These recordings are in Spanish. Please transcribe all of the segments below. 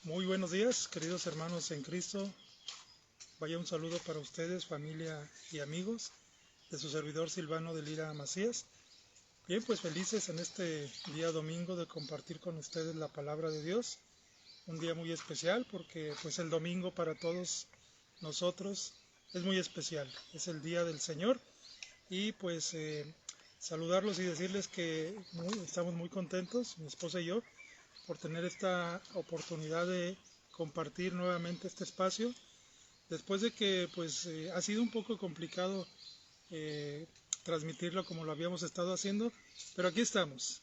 Muy buenos días, queridos hermanos en Cristo. Vaya un saludo para ustedes, familia y amigos, de su servidor Silvano de Lira Macías. Bien, pues felices en este día domingo de compartir con ustedes la palabra de Dios. Un día muy especial porque pues el domingo para todos nosotros es muy especial. Es el día del Señor y pues saludarlos y decirles que estamos muy contentos, mi esposa y yo, por tener esta oportunidad de compartir nuevamente este espacio, después de que pues ha sido un poco complicado eh, transmitirlo como lo habíamos estado haciendo, pero aquí estamos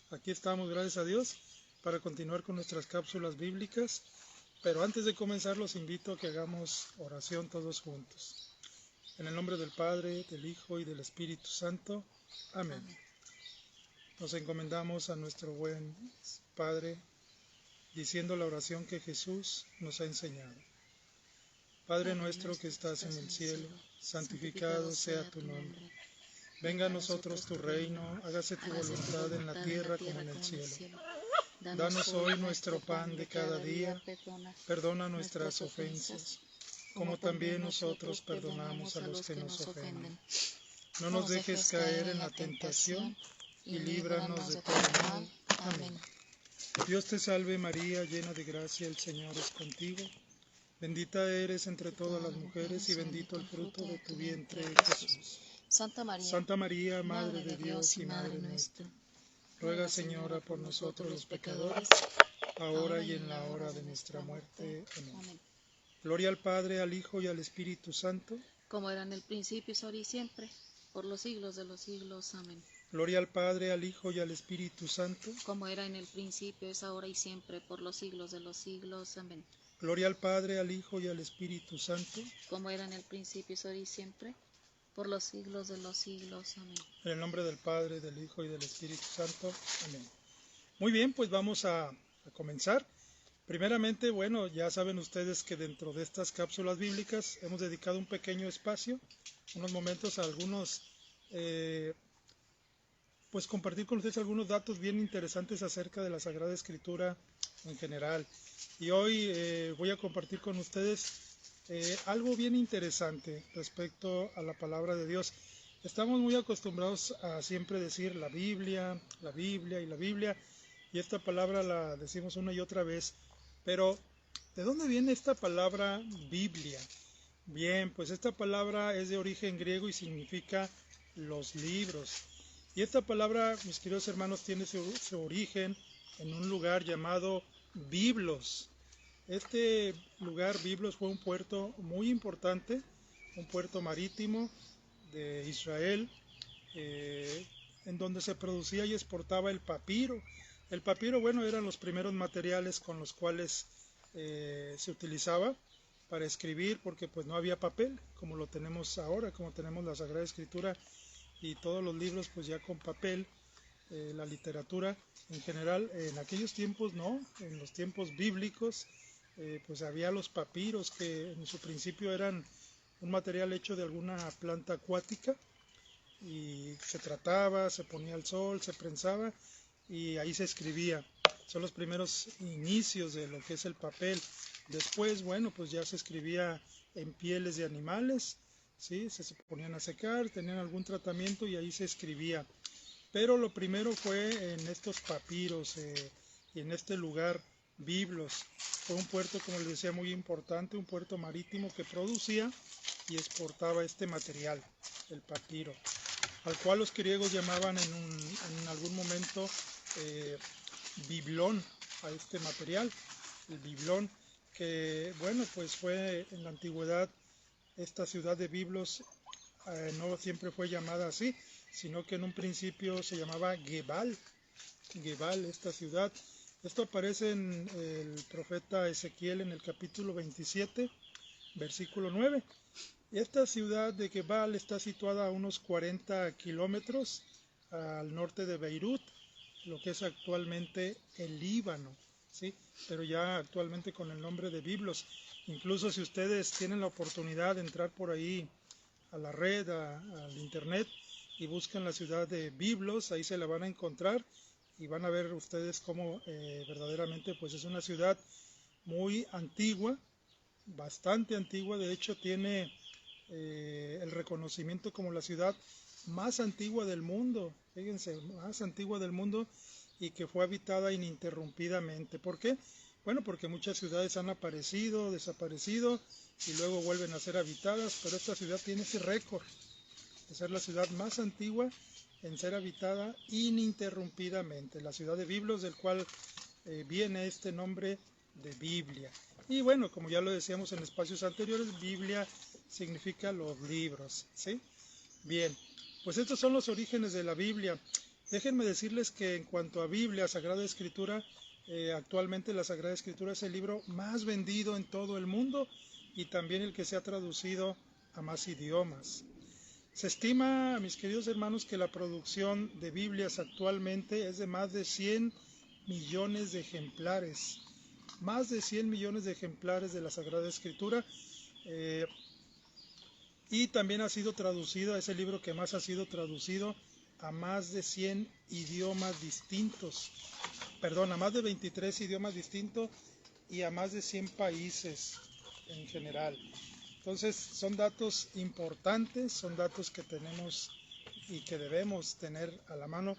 gracias a Dios para continuar con nuestras cápsulas bíblicas. Pero antes de comenzar los invito a que hagamos oración todos juntos. En el nombre del Padre, del Hijo y del Espíritu Santo. Amén. Nos encomendamos a nuestro buen Padre, diciendo la oración que Jesús nos ha enseñado. Padre nuestro que estás en el cielo, santificado sea tu nombre. Venga a nosotros tu reino, hágase tu voluntad en la tierra como en el cielo. Danos hoy nuestro pan de cada día, perdona nuestras ofensas, como también nosotros perdonamos a los que nos ofenden. No nos dejes caer en la tentación y líbranos de todo mal. Amén. Dios te salve María, llena de gracia, el Señor es contigo. Bendita eres entre todas las mujeres y bendito el fruto de tu vientre, Jesús. Santa María, Madre de Dios y Madre nuestra, ruega, Señora, por nosotros los pecadores, ahora y en la hora de nuestra muerte. Amén. Gloria al Padre, al Hijo y al Espíritu Santo, como era en el principio, es ahora y siempre, por los siglos de los siglos. Amén. Gloria al Padre, al Hijo y al Espíritu Santo, como era en el principio, es ahora y siempre, por los siglos de los siglos. Amén. Gloria al Padre, al Hijo y al Espíritu Santo, como era en el principio, es ahora y siempre, por los siglos de los siglos. Amén. En el nombre del Padre, del Hijo y del Espíritu Santo. Amén. Muy bien, pues vamos a comenzar. Primeramente, bueno, ya saben ustedes que dentro de estas cápsulas bíblicas hemos dedicado un pequeño espacio, unos momentos a algunos, pues compartir con ustedes algunos datos bien interesantes acerca de la Sagrada Escritura en general. Y hoy voy a compartir con ustedes algo bien interesante respecto a la palabra de Dios. Estamos muy acostumbrados a siempre decir la Biblia, la Biblia y la Biblia, y esta palabra la decimos una y otra vez, pero ¿de dónde viene esta palabra Biblia? Bien, pues esta palabra es de origen griego y significa los libros. Y esta palabra, mis queridos hermanos, tiene su origen en un lugar llamado Biblos. Este lugar, Biblos, fue un puerto muy importante, un puerto marítimo de Israel, en donde se producía y exportaba el papiro. El papiro, bueno, eran los primeros materiales con los cuales se utilizaba para escribir, porque pues no había papel, como lo tenemos ahora, como tenemos la Sagrada Escritura y todos los libros pues ya con papel. La literatura en general, en aquellos tiempos no, en los tiempos bíblicos, pues había los papiros que en su principio eran un material hecho de alguna planta acuática y se trataba, se ponía al sol, se prensaba y ahí se escribía. Son los primeros inicios de lo que es el papel. Después, bueno, pues ya se escribía en pieles de animales, ¿sí? Se ponían a secar, tenían algún tratamiento y ahí se escribía. Pero lo primero fue en estos papiros y en este lugar, Biblos. Fue un puerto, como les decía, muy importante, un puerto marítimo que producía y exportaba este material, el papiro, al cual los griegos llamaban en algún momento biblón a este material, el biblón, que bueno, pues fue en la antigüedad esta ciudad de Biblos, no siempre fue llamada así, sino que en un principio se llamaba Gebal, esta ciudad. Esto aparece en el profeta Ezequiel en el capítulo 27, versículo 9. Esta ciudad de Gebal está situada a unos 40 kilómetros al norte de Beirut, lo que es actualmente el Líbano, ¿sí? Pero ya actualmente con el nombre de Biblos. Incluso si ustedes tienen la oportunidad de entrar por ahí a la red, al internet, y buscan la ciudad de Biblos, ahí se la van a encontrar y van a ver ustedes cómo verdaderamente pues es una ciudad muy antigua, bastante antigua. De hecho tiene el reconocimiento como la ciudad más antigua del mundo, fíjense, más antigua del mundo, y que fue habitada ininterrumpidamente. ¿Por qué? Bueno, porque muchas ciudades han aparecido, desaparecido y luego vuelven a ser habitadas, pero esta ciudad tiene ese récord de ser la ciudad más antigua en ser habitada ininterrumpidamente, la ciudad de Biblos, del cual viene este nombre de Biblia. Y bueno, como ya lo decíamos en espacios anteriores, Biblia significa los libros, ¿sí? Bien, pues estos son los orígenes de la Biblia. Déjenme decirles que en cuanto a Biblia, Sagrada Escritura, actualmente la Sagrada Escritura es el libro más vendido en todo el mundo y también el que se ha traducido a más idiomas. Se estima, mis queridos hermanos, que la producción de Biblias actualmente es de más de 100 millones de ejemplares. Más de 100 millones de ejemplares de la Sagrada Escritura. Y también ha sido traducido, es el libro que más ha sido traducido a más de 100 idiomas distintos. Perdón, a más de 23 idiomas distintos y a más de 100 países en general. Entonces son datos importantes, son datos que tenemos y que debemos tener a la mano.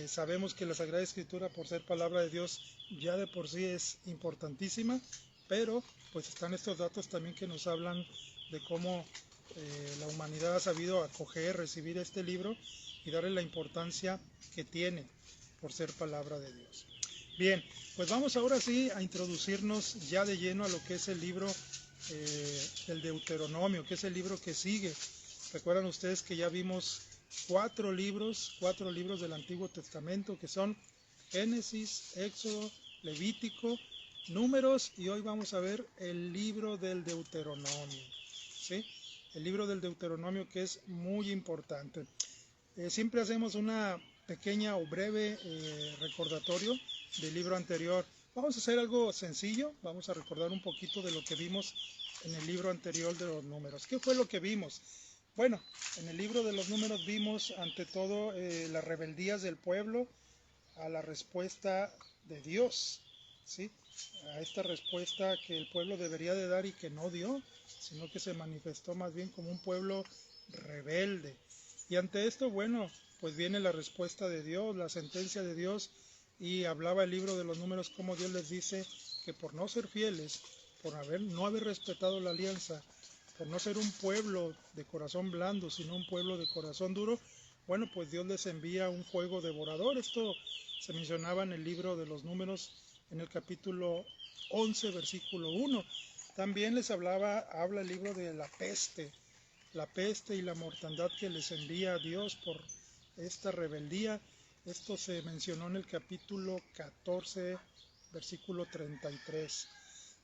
Sabemos que la Sagrada Escritura, por ser palabra de Dios, ya de por sí es importantísima, pero pues están estos datos también que nos hablan de cómo la humanidad ha sabido acoger, recibir este libro y darle la importancia que tiene por ser palabra de Dios. Bien, pues vamos ahora sí a introducirnos ya de lleno a lo que es el libro del Deuteronomio, que es el libro que sigue. Recuerdan ustedes que ya vimos cuatro libros del Antiguo Testamento, que son Génesis, Éxodo, Levítico, Números, y hoy vamos a ver el libro del Deuteronomio, ¿sí? El libro del Deuteronomio, que es muy importante. Siempre hacemos una pequeña o breve recordatorio del libro anterior. Vamos a hacer algo sencillo, vamos a recordar un poquito de lo que vimos en el libro anterior de los Números. ¿Qué fue lo que vimos? Bueno, en el libro de los Números vimos ante todo las rebeldías del pueblo a la respuesta de Dios, ¿sí? A esta respuesta que el pueblo debería de dar y que no dio, sino que se manifestó más bien como un pueblo rebelde. Y ante esto, bueno, pues viene la respuesta de Dios, la sentencia de Dios, y hablaba el libro de los Números como Dios les dice que por no ser fieles, por no haber respetado la alianza, por no ser un pueblo de corazón blando, sino un pueblo de corazón duro, bueno, pues Dios les envía un fuego devorador. Esto se mencionaba en el libro de los Números, en el capítulo 11, versículo 1. También les habla el libro de la peste y la mortandad que les envía Dios por esta rebeldía. Esto se mencionó en el capítulo 14, versículo 33.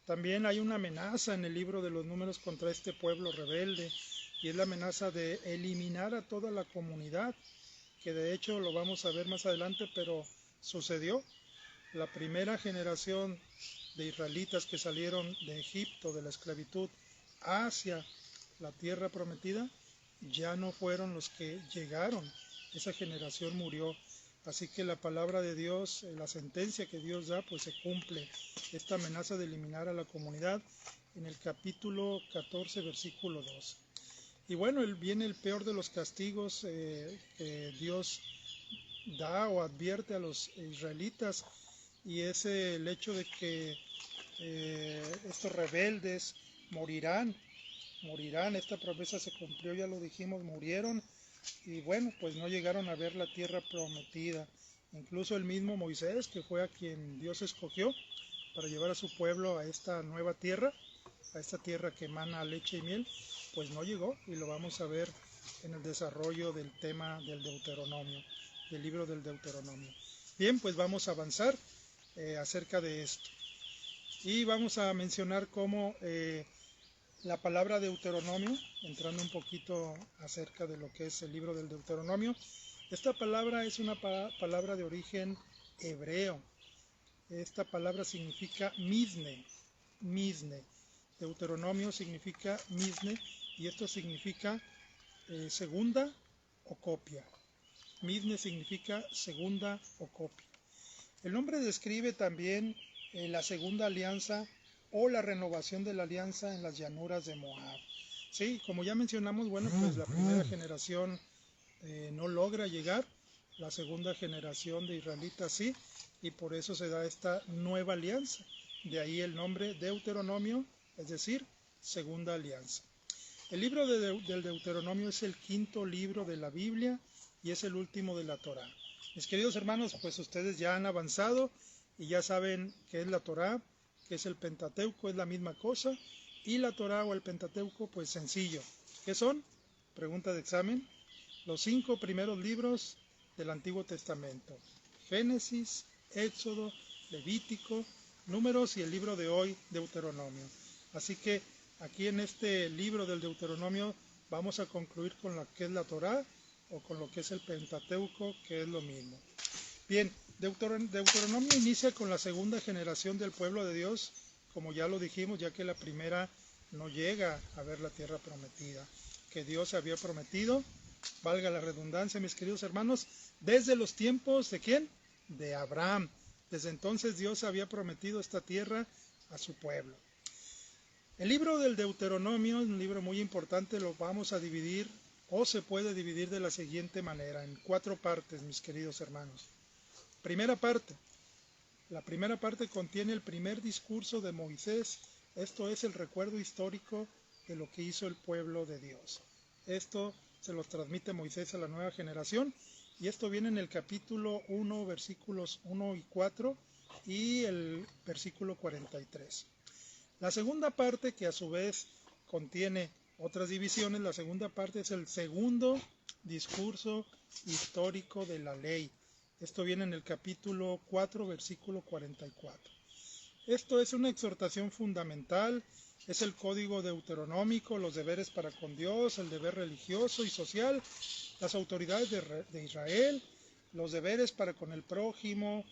También hay una amenaza en el libro de los Números contra este pueblo rebelde, y es la amenaza de eliminar a toda la comunidad, que de hecho lo vamos a ver más adelante, pero sucedió. La primera generación de israelitas que salieron de Egipto, de la esclavitud, hacia la tierra prometida, ya no fueron los que llegaron. Esa generación murió. Así que la palabra de Dios, la sentencia que Dios da, pues se cumple. Esta amenaza de eliminar a la comunidad en el capítulo 14, versículo 2. Y bueno, viene el peor de los castigos que Dios da o advierte a los israelitas, y es el hecho de que estos rebeldes morirán. Esta promesa se cumplió, ya lo dijimos, murieron, y bueno, pues no llegaron a ver la tierra prometida. Incluso el mismo Moisés, que fue a quien Dios escogió para llevar a su pueblo a esta nueva tierra, a esta tierra que emana leche y miel, pues no llegó, y lo vamos a ver en el desarrollo del tema del Deuteronomio, del libro del Deuteronomio. Bien, pues vamos a avanzar acerca de esto. Y vamos a mencionar cómo la palabra Deuteronomio, entrando un poquito acerca de lo que es el libro del Deuteronomio, esta palabra es una palabra de origen hebreo. Esta palabra significa misne. Deuteronomio significa misne, y esto significa segunda o copia. Misne significa segunda o copia. El nombre describe también la segunda alianza o la renovación de la alianza en las llanuras de Moab. Sí, como ya mencionamos, bueno, pues la primera generación no logra llegar, la segunda generación de israelitas sí, y por eso se da esta nueva alianza. De ahí el nombre Deuteronomio, es decir, segunda alianza. El libro del Deuteronomio es el quinto libro de la Biblia y es el último de la Torá. Mis queridos hermanos, pues ustedes ya han avanzado y ya saben qué es la Torá, qué es el Pentateuco, es la misma cosa, y la Torá o el Pentateuco, pues sencillo. ¿Qué son? Pregunta de examen. Los 5 primeros libros del Antiguo Testamento: Génesis, Éxodo, Levítico, Números y el libro de hoy, Deuteronomio. Así que aquí en este libro del Deuteronomio vamos a concluir con lo que es la Torá o con lo que es el Pentateuco, que es lo mismo. Bien, Deuteronomio inicia con la segunda generación del pueblo de Dios, como ya lo dijimos, ya que la primera no llega a ver la tierra prometida, que Dios había prometido, valga la redundancia, mis queridos hermanos, desde los tiempos ¿de quién? De Abraham. Desde entonces Dios había prometido esta tierra a su pueblo. El libro del Deuteronomio es un libro muy importante, lo vamos a dividir o se puede dividir de la siguiente manera, en 4 partes, mis queridos hermanos. Primera parte. La primera parte contiene el primer discurso de Moisés, esto es el recuerdo histórico de lo que hizo el pueblo de Dios. Esto se los transmite Moisés a la nueva generación y esto viene en el capítulo 1, versículos 1 y 4 y el versículo 43. La segunda parte, que a su vez contiene otras divisiones, la segunda parte es el segundo discurso histórico de la ley. Esto viene en el capítulo 4, versículo 44. Esto es una exhortación fundamental, es el código deuteronómico, los deberes para con Dios, el deber religioso y social, las autoridades de Israel, los deberes para con el prójimo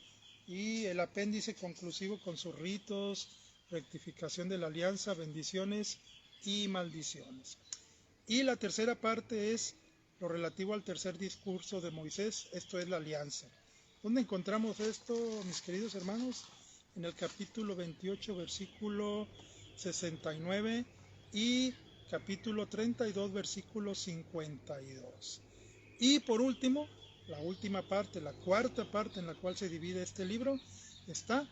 y el apéndice conclusivo con sus ritos, rectificación de la alianza, bendiciones y maldiciones. Y la tercera parte es lo relativo al tercer discurso de Moisés, esto es la alianza. ¿Dónde encontramos esto, mis queridos hermanos? En el capítulo 28, versículo 69 y capítulo 32, versículo 52. Y por último, la última parte, la cuarta parte en la cual se divide este libro, está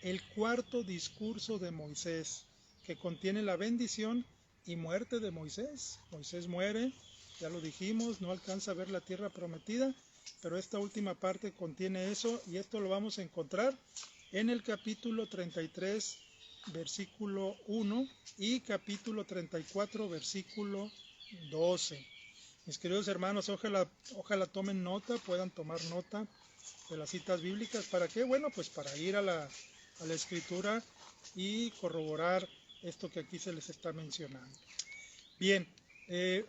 el cuarto discurso de Moisés, que contiene la bendición y muerte de Moisés. Moisés muere, ya lo dijimos, no alcanza a ver la tierra prometida, pero esta última parte contiene eso y esto lo vamos a encontrar en el capítulo 33, versículo 1 y capítulo 34, versículo 12. Mis queridos hermanos, ojalá tomen nota, puedan tomar nota de las citas bíblicas. ¿Para qué? Bueno, pues para ir a la escritura y corroborar esto que aquí se les está mencionando. Bien,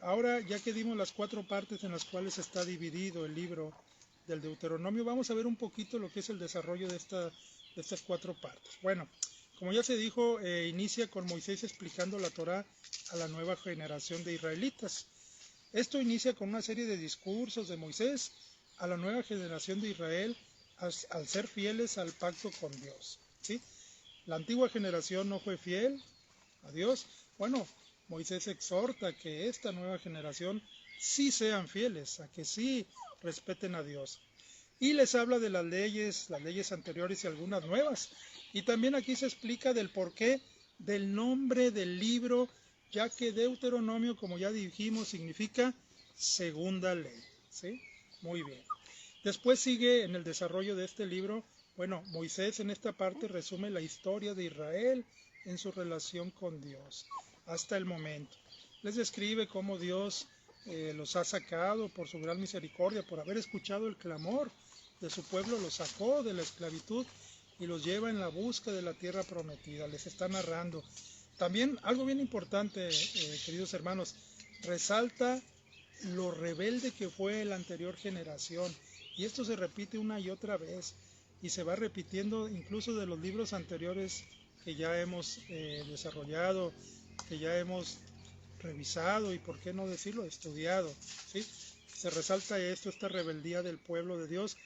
ahora ya que dimos las 4 partes en las cuales está dividido el libro del Deuteronomio, vamos a ver un poquito lo que es el desarrollo de estas 4 partes. Bueno, como ya se dijo, inicia con Moisés explicando la Torá a la nueva generación de israelitas. Esto inicia con una serie de discursos de Moisés a la nueva generación de Israel al ser fieles al pacto con Dios. ¿Sí? La antigua generación no fue fiel a Dios. Bueno, Moisés exhorta que esta nueva generación sí sean fieles, a que sí respeten a Dios. Y les habla de las leyes anteriores y algunas nuevas. Y también aquí se explica del porqué del nombre del libro, ya que Deuteronomio, como ya dijimos, significa segunda ley. ¿Sí? Muy bien. Después sigue en el desarrollo de este libro, bueno, Moisés en esta parte resume la historia de Israel en su relación con Dios hasta el momento. Les describe cómo Dios los ha sacado por su gran misericordia, por haber escuchado el clamor de su pueblo, los sacó de la esclavitud y los lleva en la busca de la tierra prometida. Les está narrando. También algo bien importante, queridos hermanos, resalta lo rebelde que fue la anterior generación. Y esto se repite una y otra vez y se va repitiendo incluso de los libros anteriores que ya hemos desarrollado, que ya hemos revisado y, por qué no decirlo, estudiado. ¿Sí? Se resalta esto, esta rebeldía del pueblo de Dios,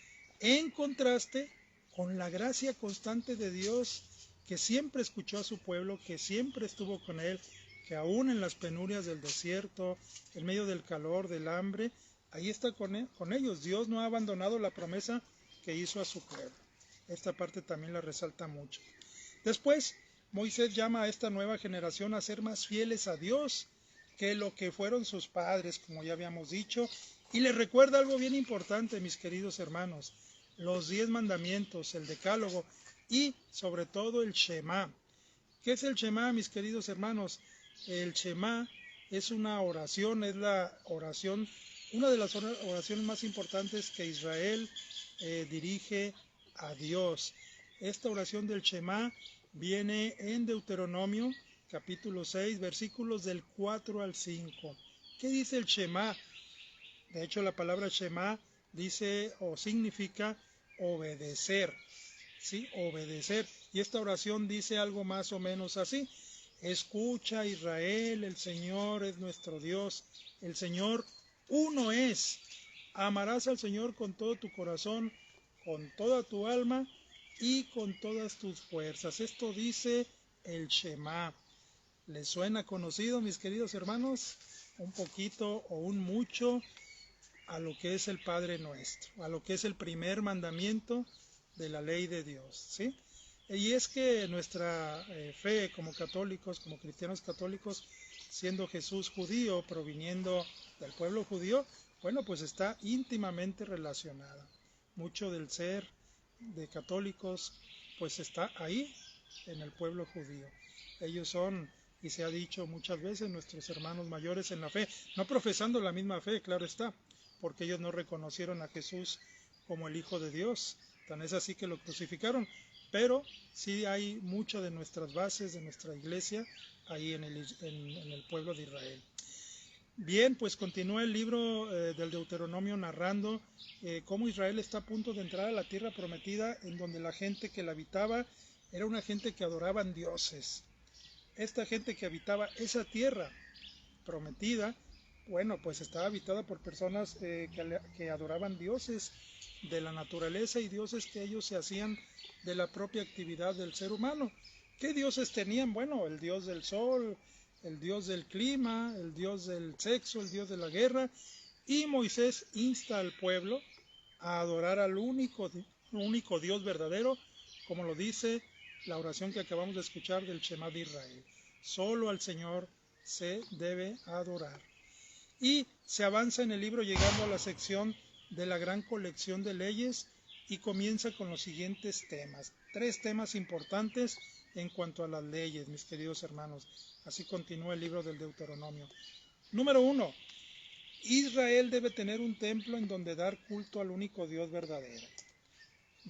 en contraste con la gracia constante de Dios, que siempre escuchó a su pueblo, que siempre estuvo con él, que aún en las penurias del desierto, en medio del calor, del hambre, ahí está con ellos. Dios no ha abandonado la promesa que hizo a su pueblo. Esta parte también la resalta mucho. Después, Moisés llama a esta nueva generación a ser más fieles a Dios que lo que fueron sus padres, como ya habíamos dicho, y les recuerda algo bien importante, mis queridos hermanos: los 10 mandamientos, el decálogo y sobre todo el Shema. ¿Qué es el Shema, mis queridos hermanos? El Shema es una oración, es la oración, una de las oraciones más importantes que Israel dirige a Dios. Esta oración del Shema viene en Deuteronomio capítulo 6, versículos del 4 al 5. ¿Qué dice el Shema? De hecho, la palabra Shema dice o significa obedecer, ¿sí? Obedecer. Y esta oración dice algo más o menos así: escucha, Israel, el Señor es nuestro Dios, el Señor uno es. Amarás al Señor con todo tu corazón, con toda tu alma y con todas tus fuerzas. Esto dice el Shema. ¿Les suena conocido, mis queridos hermanos? Un poquito o un mucho a lo que es el Padre Nuestro, a lo que es el primer mandamiento de la ley de Dios, ¿sí? Y es que nuestra fe como católicos, como cristianos católicos, siendo Jesús judío, proviniendo del pueblo judío, bueno, pues está íntimamente relacionada. Mucho del ser de católicos, pues está ahí, en el pueblo judío. Ellos son, y se ha dicho muchas veces, nuestros hermanos mayores en la fe, no profesando la misma fe, claro está, porque ellos no reconocieron a Jesús como el Hijo de Dios. Tan es así que lo crucificaron, pero sí hay mucho de nuestras bases, de nuestra iglesia, ahí en el pueblo de Israel. Bien, pues continúa el libro del Deuteronomio narrando cómo Israel está a punto de entrar a la tierra prometida, en donde la gente que la habitaba era una gente que adoraban dioses. Esta gente que habitaba esa tierra prometida, bueno, pues estaba habitada por personas que adoraban dioses de la naturaleza y dioses que ellos se hacían de la propia actividad del ser humano. ¿Qué dioses tenían? Bueno, el dios del sol, el dios del clima, el dios del sexo, el dios de la guerra. Y Moisés insta al pueblo a adorar al único Dios verdadero, como lo dice la oración que acabamos de escuchar del Shema de Israel. Solo al Señor se debe adorar. Y se avanza en el libro llegando a la sección de la gran colección de leyes y comienza con los siguientes temas. 3 temas importantes en cuanto a las leyes, mis queridos hermanos. Así continúa el libro del Deuteronomio. Número 1. Israel debe tener un templo en donde dar culto al único Dios verdadero.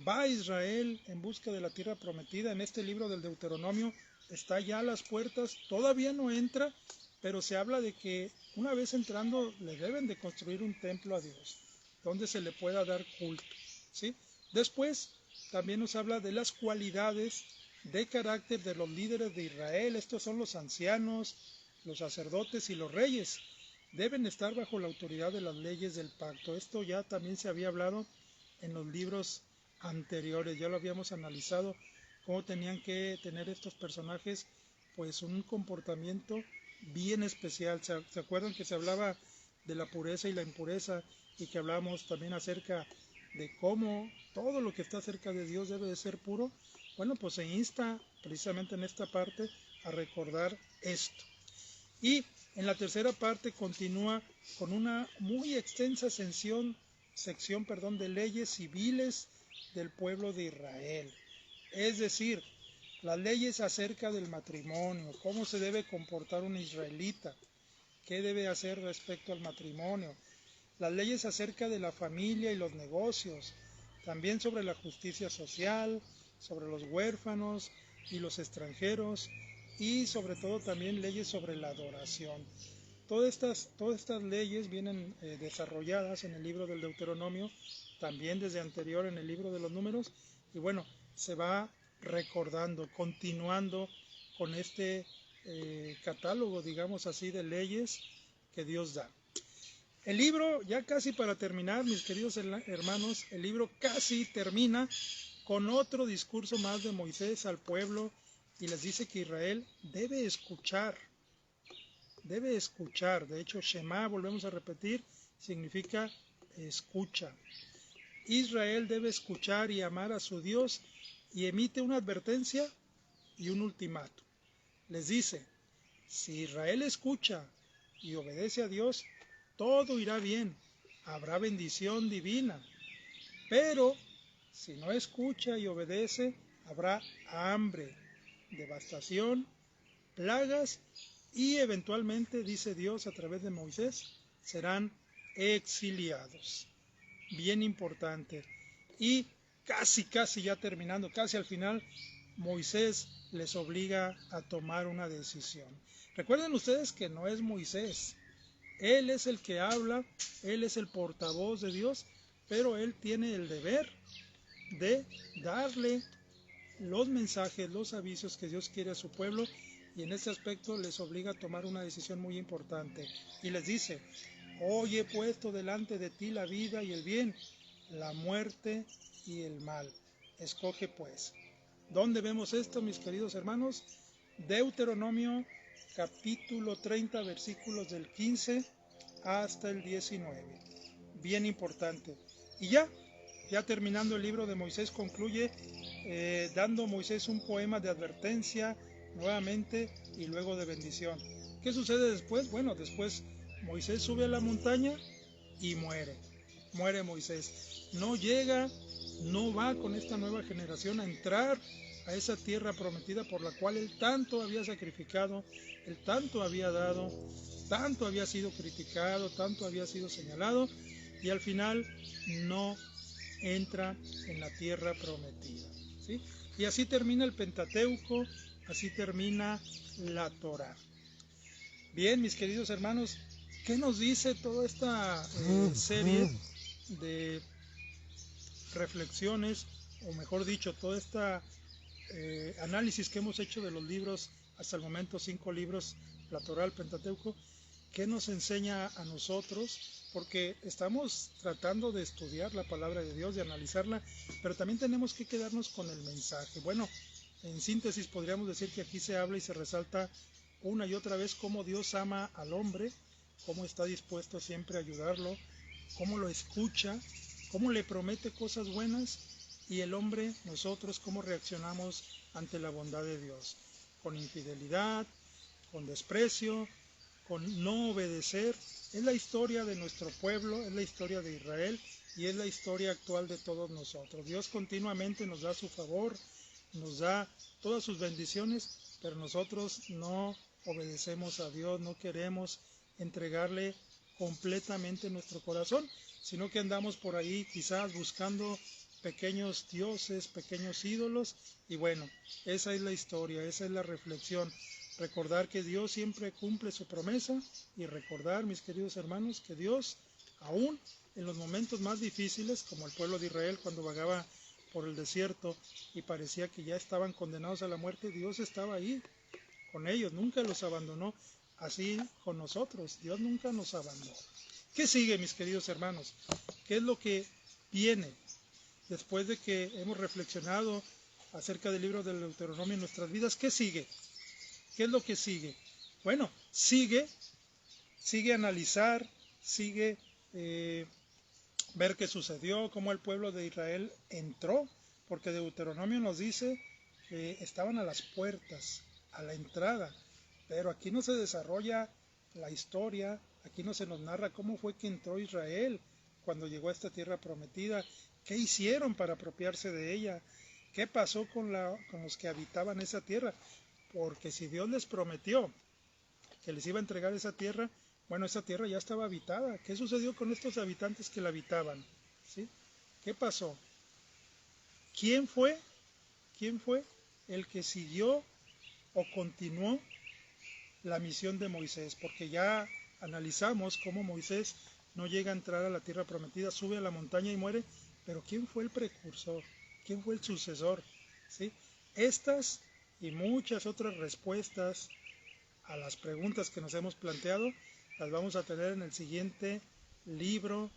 Va Israel en busca de la tierra prometida. En este libro del Deuteronomio está ya a las puertas, todavía no entra, pero se habla de que una vez entrando le deben de construir un templo a Dios, donde se le pueda dar culto, ¿sí? Después también nos habla de las cualidades de carácter de los líderes de Israel. Estos son los ancianos, los sacerdotes y los reyes. Deben estar bajo la autoridad de las leyes del pacto. Esto ya también se había hablado en los libros anteriores, ya lo habíamos analizado, cómo tenían que tener estos personajes pues un comportamiento bien especial. ¿Se acuerdan que se hablaba de la pureza y la impureza y que hablábamos también acerca de cómo todo lo que está cerca de Dios debe de ser puro? Bueno, pues se insta precisamente en esta parte a recordar esto. Y en la tercera parte continúa con una muy extensa sección de leyes civiles del pueblo de Israel. Es decir, las leyes acerca del matrimonio, cómo se debe comportar un israelita, qué debe hacer respecto al matrimonio, las leyes acerca de la familia y los negocios, también sobre la justicia social, sobre los huérfanos y los extranjeros, y sobre todo también leyes sobre la adoración. Todas estas leyes vienen desarrolladas en el libro del Deuteronomio, también desde anterior en el libro de los Números, y bueno, se va recordando, continuando con este catálogo, digamos así, de leyes que Dios da. El libro, ya casi para terminar, mis queridos hermanos, el libro casi termina, con otro discurso más de Moisés al pueblo y les dice que Israel debe escuchar. Debe escuchar. De hecho, Shema, volvemos a repetir, significa escucha. Israel debe escuchar y amar a su Dios y emite una advertencia y un ultimátum. Les dice, si Israel escucha y obedece a Dios, todo irá bien, habrá bendición divina. Pero si no escucha y obedece, habrá hambre, devastación, plagas y eventualmente, dice Dios a través de Moisés, serán exiliados. Bien importante. Y casi ya terminando, casi al final, Moisés les obliga a tomar una decisión. Recuerden ustedes que no es Moisés. Él es el que habla, él es el portavoz de Dios, pero él tiene el deber de darle los mensajes, los avisos que Dios quiere a su pueblo, y en este aspecto les obliga a tomar una decisión muy importante. Y les dice, hoy he puesto delante de ti la vida y el bien, la muerte y el mal. Escoge pues. ¿Dónde vemos esto, mis queridos hermanos? Deuteronomio capítulo 30, versículos del 15 hasta el 19. Bien importante. Y ya terminando el libro de Moisés, concluye dando Moisés un poema de advertencia nuevamente y luego de bendición. ¿Qué sucede después? Bueno, después Moisés sube a la montaña y muere. Muere Moisés. No llega, no va con esta nueva generación a entrar a esa tierra prometida por la cual él tanto había sacrificado, él tanto había dado, tanto había sido criticado, tanto había sido señalado, y al final no entra en la tierra prometida, ¿sí? Y así termina el Pentateuco, así termina la Torá. Bien, mis queridos hermanos, ¿qué nos dice toda esta serie de reflexiones, o mejor dicho, todo este análisis que hemos hecho de los libros, hasta el momento 5 libros, la Torá, el Pentateuco? ¿Qué nos enseña a nosotros? Porque estamos tratando de estudiar la palabra de Dios, de analizarla, pero también tenemos que quedarnos con el mensaje. Bueno, en síntesis podríamos decir que aquí se habla y se resalta una y otra vez cómo Dios ama al hombre, cómo está dispuesto siempre a ayudarlo, cómo lo escucha, cómo le promete cosas buenas, y el hombre, nosotros, cómo reaccionamos ante la bondad de Dios, con infidelidad, con desprecio, con no obedecer. Es la historia de nuestro pueblo, es la historia de Israel y es la historia actual de todos nosotros. Dios continuamente nos da su favor, nos da todas sus bendiciones, pero nosotros no obedecemos a Dios, no queremos entregarle completamente nuestro corazón, sino que andamos por ahí quizás buscando pequeños dioses, pequeños ídolos, y bueno, esa es la historia, esa es la reflexión. Recordar que Dios siempre cumple su promesa, y recordar, mis queridos hermanos, que Dios, aún en los momentos más difíciles, como el pueblo de Israel cuando vagaba por el desierto y parecía que ya estaban condenados a la muerte, Dios estaba ahí con ellos, nunca los abandonó. Así con nosotros, Dios nunca nos abandonó. ¿Qué sigue, mis queridos hermanos? ¿Qué es lo que viene después de que hemos reflexionado acerca del libro del Deuteronomio en nuestras vidas? ¿Qué sigue? ¿Qué es lo que sigue? Bueno, sigue analizar, sigue ver qué sucedió, cómo el pueblo de Israel entró, porque Deuteronomio nos dice que estaban a las puertas, a la entrada, pero aquí no se desarrolla la historia, aquí no se nos narra cómo fue que entró Israel cuando llegó a esta tierra prometida, qué hicieron para apropiarse de ella, qué pasó con los que habitaban esa tierra. Porque si Dios les prometió que les iba a entregar esa tierra, bueno, esa tierra ya estaba habitada. ¿Qué sucedió con estos habitantes que la habitaban? ¿Sí? ¿Qué pasó? ¿Quién fue el que siguió o continuó la misión de Moisés? Porque ya analizamos cómo Moisés no llega a entrar a la tierra prometida, sube a la montaña y muere, pero ¿quién fue el precursor? ¿Quién fue el sucesor? ¿Sí? Estas y muchas otras respuestas a las preguntas que nos hemos planteado las vamos a tener en el siguiente libro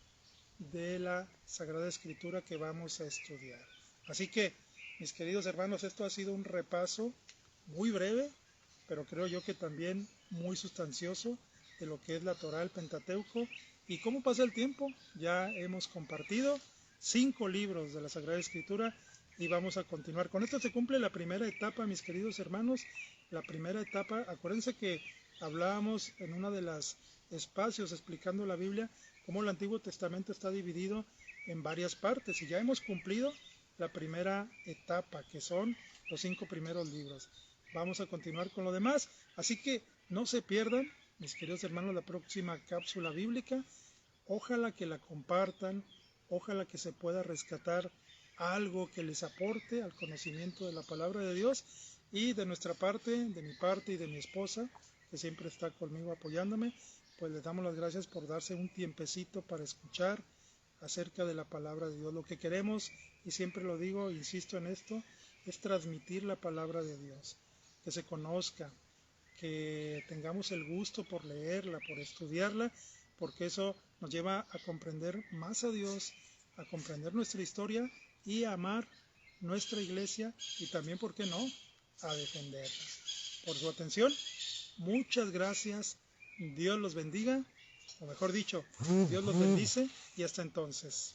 de la Sagrada Escritura que vamos a estudiar. Así que, mis queridos hermanos, esto ha sido un repaso muy breve, pero creo yo que también muy sustancioso de lo que es la Torá, el Pentateuco, y cómo pasa el tiempo. Ya hemos compartido 5 libros de la Sagrada Escritura y vamos a continuar. Con esto se cumple la primera etapa, mis queridos hermanos. La primera etapa, acuérdense que hablábamos en una de las espacios explicando la Biblia, cómo el Antiguo Testamento está dividido en varias partes, y ya hemos cumplido la primera etapa, que son los 5 primeros libros. Vamos a continuar con lo demás, así que no se pierdan, mis queridos hermanos, la próxima cápsula bíblica. Ojalá que la compartan, ojalá que se pueda rescatar algo que les aporte al conocimiento de la palabra de Dios. Y de nuestra parte, de mi parte y de mi esposa, que siempre está conmigo apoyándome, pues les damos las gracias por darse un tiempecito para escuchar acerca de la palabra de Dios. Lo que queremos, y siempre lo digo, insisto en esto, es transmitir la palabra de Dios, que se conozca, que tengamos el gusto por leerla, por estudiarla, porque eso nos lleva a comprender más a Dios, a comprender nuestra historia y a amar nuestra iglesia, y también, ¿por qué no?, a defenderla. Por su atención, muchas gracias. Dios los bendiga, o mejor dicho, Dios los bendice, y hasta entonces.